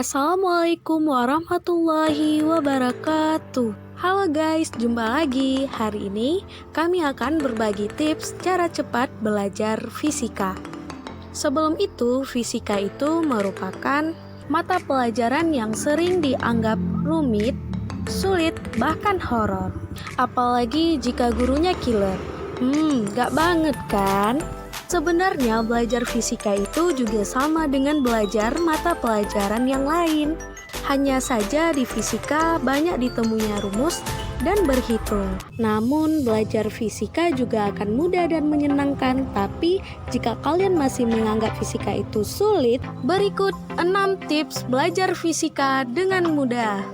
Assalamualaikum warahmatullahi wabarakatuh. Halo guys, jumpa lagi. Hari ini kami akan berbagi tips cara cepat belajar fisika. Sebelum itu, fisika itu merupakan mata pelajaran yang sering dianggap rumit, sulit, bahkan horor. Apalagi jika gurunya killer. Gak banget kan? Sebenarnya belajar fisika itu juga sama dengan belajar mata pelajaran yang lain. Hanya saja di fisika banyak ditemuinya rumus dan berhitung. Namun belajar fisika juga akan mudah dan menyenangkan. Tapi jika kalian masih menganggap fisika itu sulit, berikut 6 tips belajar fisika dengan mudah.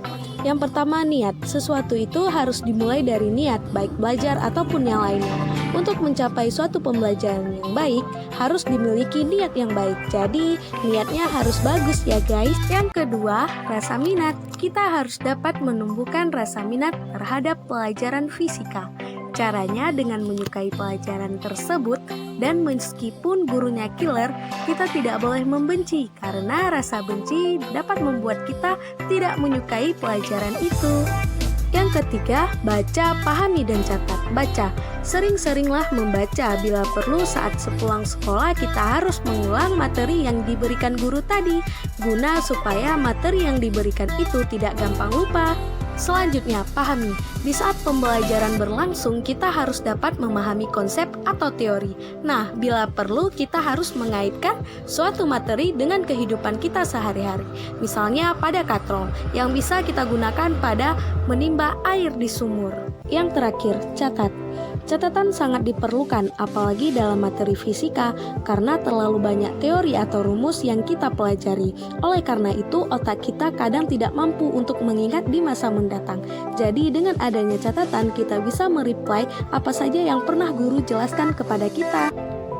Yang pertama, niat. Sesuatu itu harus dimulai dari niat, baik belajar ataupun yang lainnya. Untuk mencapai suatu pembelajaran yang baik, harus dimiliki niat yang baik. Jadi, niatnya harus bagus ya guys. Yang kedua, rasa minat. Kita harus dapat menumbuhkan rasa minat terhadap pelajaran fisika. Caranya dengan menyukai pelajaran tersebut, dan meskipun gurunya killer, kita tidak boleh membenci karena rasa benci dapat membuat kita tidak menyukai pelajaran itu. Yang ketiga, baca, pahami, dan catat. Baca. Sering-seringlah membaca. Bila perlu saat sepulang sekolah kita harus mengulang materi yang diberikan guru tadi, guna supaya materi yang diberikan itu tidak gampang lupa. Selanjutnya, pahami. Di saat pembelajaran berlangsung, kita harus dapat memahami konsep atau teori. Nah, bila perlu, kita harus mengaitkan suatu materi dengan kehidupan kita sehari-hari. Misalnya pada katrol, yang bisa kita gunakan pada menimba air di sumur. Yang terakhir, catat. Catatan sangat diperlukan, apalagi dalam materi fisika, karena terlalu banyak teori atau rumus yang kita pelajari. Oleh karena itu, otak kita kadang tidak mampu untuk mengingat di masa mendatang. Jadi, dengan adanya catatan, kita bisa mereply apa saja yang pernah guru jelaskan kepada kita.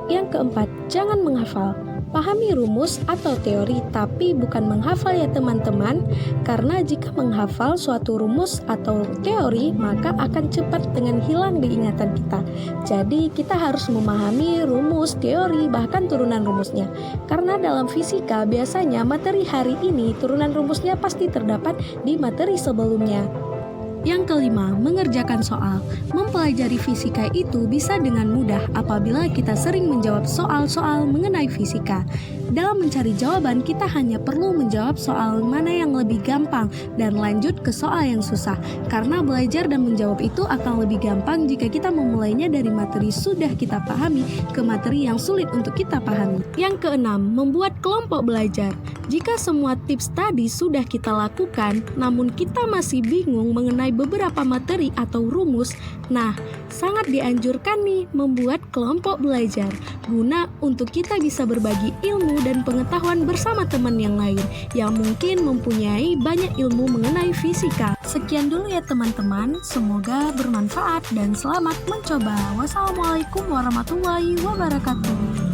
Yang keempat, jangan menghafal. Pahami rumus atau teori, tapi bukan menghafal ya teman-teman. Karena jika menghafal suatu rumus atau teori, maka akan cepat dengan hilang di ingatan kita. Jadi kita harus memahami rumus, teori, bahkan turunan rumusnya. Karena dalam fisika biasanya materi hari ini turunan rumusnya pasti terdapat di materi sebelumnya. Yang kelima, mengerjakan soal. Mempelajari fisika itu bisa dengan mudah apabila kita sering menjawab soal-soal mengenai fisika. Dalam mencari jawaban, kita hanya perlu menjawab soal mana yang lebih gampang dan lanjut ke soal yang susah. Karena belajar dan menjawab itu akan lebih gampang jika kita memulainya dari materi sudah kita pahami ke materi yang sulit untuk kita pahami. Yang keenam, membuat kelompok belajar. Jika semua tips tadi sudah kita lakukan, namun kita masih bingung mengenai beberapa materi atau rumus, nah, sangat dianjurkan nih membuat kelompok belajar guna untuk kita bisa berbagi ilmu dan pengetahuan bersama teman yang lain yang mungkin mempunyai banyak ilmu mengenai fisika. Sekian dulu ya teman-teman, semoga bermanfaat dan selamat mencoba. Wassalamualaikum warahmatullahi wabarakatuh.